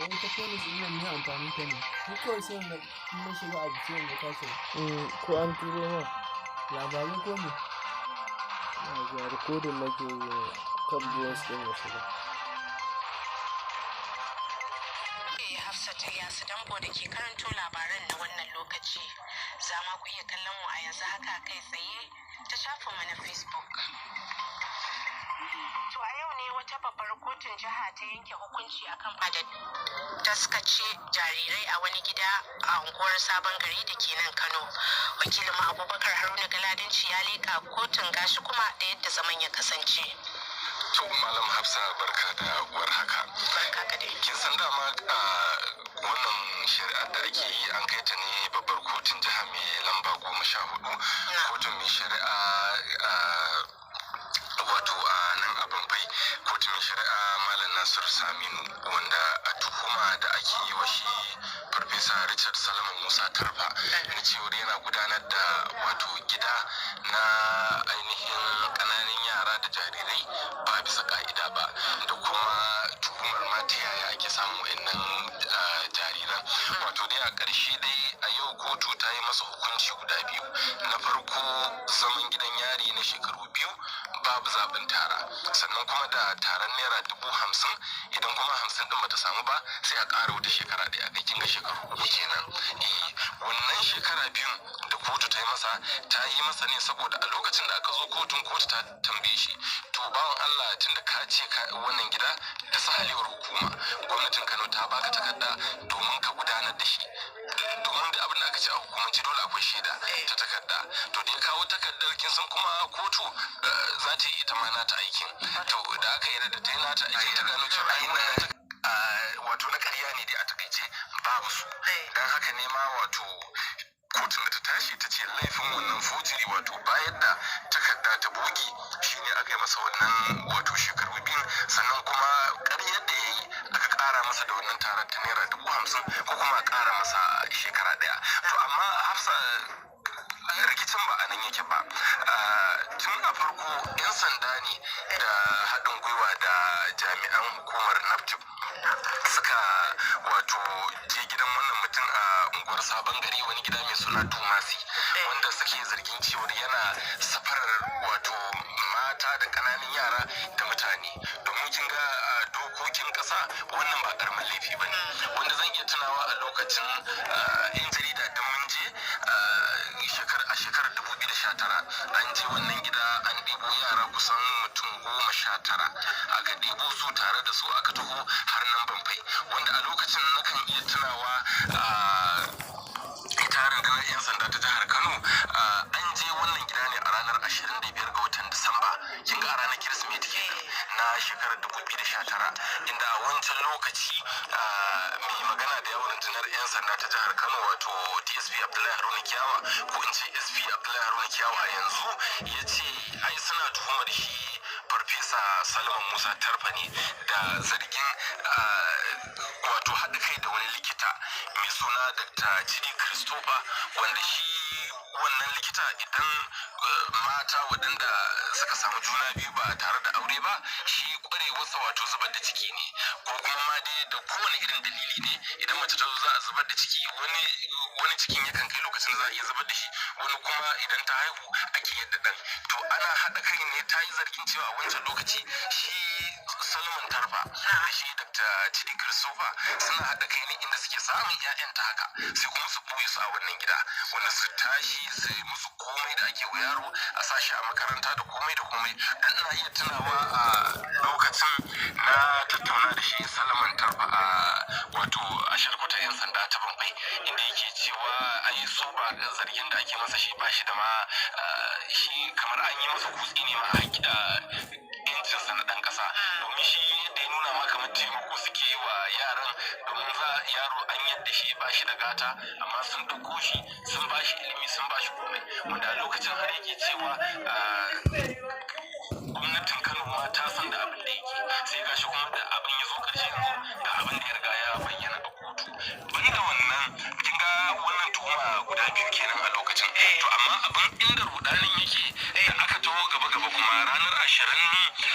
ita police din nan ne amfani ta ne. Ni kawai sai in na shiga abu sai in ga ta shiga. Ko an turo ma Labarai ko me? ga recording nake yi kan voice din ya shiga. Hafsat Ilyasu Dambo da ke karanto labaran na wannan lokaci. Za ma ku iya kallon mu a yanzu haka kai tsaye ta shafinmu na Facebook. To a yau ne wata babbar kotun jiha ta yanke hukunci akan taskace jarirai a wani gida a unguwar Sabon Gari da ke nan Kano. Wakilin Abubakar Haruna Galadanci ya leƙa kotun gashi kuma da yadda zaman ya kasance. To Malam Hafsa barka da warhaka. Barka ka dai. Kin san dama wannan shari'ar da ake yi an kai ta ne babbar kotun jiha mai lamba 14. Kotun mai shari'a wato a nan a Bambai. Kotun mai shari'a Malam Nasiru Saminu wanda a tuhuma da ake yi wa shi Farfesa Richard Salman Musa Tarfa na cewar yana gudanar da wato gida na ainihin ƙananan yara da jarirai ba bisa ka'ida ba, da kuma tuhumar ma ta yaya ake samun wa'annan jariran. Wato dai a ƙarshe dai a yau kotu ta yi masa hukunci guda biyu. Na farko zaman gidan yari na shekaru 2 babu zaɓin tara, sannan kuma da taron naira 50,000 idan kuma 50 din bata samu ba sai a ƙara wata shekara ɗaya. Kai kin ga shekaru 3 kenan. Wannan shekara 2 da kotu ta yi masa, ta yi masa ne saboda a lokacin da aka zo kotun, kotu ta tambaye shi, to bawan Allah tunda ka ce wannan gida da sahalewar hukuma, gwamnatin Kano ta baka takarda domin ka gudanar da shi, domin da abin da aka ce a hukumance dole akwai shaida ta takarda. To da ya kawo takardar, kin san kuma kotu za ta yi ita ma nata aikin. To da aka yi da ta yi nata aikin ta gano cewa ai wannan wato na ƙarya ne dai a takaice babu su. Dan haka ne ma wato kotun da ta tashi ta ce laifin wannan fojiri wato bayar da takarda ta bogi shine aka yi masa wannan wato shekaru 2, sannan kuma ƙaryar da ya yi aka ƙara masa da wannan tarar ta naira 50,000 ko kuma ƙara masa shekara 1. To amma Hafsa, rikicin ba a nan yake ba. Tun a farko 'yan sanda ne da haɗin gwiwa da jami'an hukumar NAPTIP suka wato je gidan wannan mutum a unguwar Sabon Gari, wani gida mai suna Tumasi, wanda suke zargin cewar yana safarar wato mata da ƙananan yara da mutane. Domin kin ga dokokin ƙasa wannan ba ƙaramin laifi ba ne, wanda zan iya tunawa a lokacin 'yan jarida da mun je a shekarar 2019 an je wannan gida an ɗebo yara kusan mutum 19 aka ɗebo su tare da su aka taho har nan Bambai, wanda a lokacin nakan iya tunawa ita rundunar 'yan sanda ta jihar Kano an je wannan gida ne a ranar 25 ga watan Disamba, kin ga a ranar Kirsimeti kenan na shekarar 2019, inda a wancan lokaci mai magana da yawan rundunar 'yan sanda ta jihar Kano wato DSP Abdullahi Haruna Kiyawa, ko in ce SP Abdullahi Haruna Kiyawa a yanzu, ya ce ai suna tuhumar shi Farfesa Salman Musa Tarfa ne da zargin wato haɗa kai da wani likita mai suna Dr. Chidi Christopher, wanda shi wannan likita idan mata waɗanda suka samu juna biyu ba tare da aure ba, shi ƙwarewarsa wato zubar da ciki ne, ko kuma ma dai da kowane irin dalili ne idan mace ta zo za a zubar da ciki, wani cikin yakan kai lokacin da za a iya zubar da shi, wani kuma idan ta haihu ake yadda ɗan. To ana haɗa kai ne, ta yi zargin cewa a wancan lokaci shi Salman Tarfa da shi Dr. Chidi Christopher suna haɗa kai ne inda suke samun 'ya'yan ta haka sai kuma su ɓoye su a wannan gida, wanda su tashi su yi musu komai da ake wa yaro, a sashi a makaranta da komai da komai. Dan ina iya tunawa a lokacin na tattauna da shi Salman Tarfa a wato a sharkutar 'yan sanda ta Bambai, inda yake cewa ai su ba zargin da ake masa shi ba shi da ma shi kamar an yi masa kutsi ne ma yancinsa na ɗan ƙasa, domin shi yadda ya nuna ma kamar taimako suke yi wa yaran, domin yaro an yadda shi ba shi da gata amma sun ɗauko shi sun ba shi ilimi sun ba shi komai, wanda a lokacin har yake cewa gwamnatin Kano ma ta san da abin da yake, sai ga shi kuma da abin ya zo ƙarshe yanzu ga abin da ya riga ya bayyana a kotu. Banda wannan kin ga wannan tuhuma guda 2 kenan a lokacin. To amma abin inda rudanin yake da aka taho gaba kuma ranar 20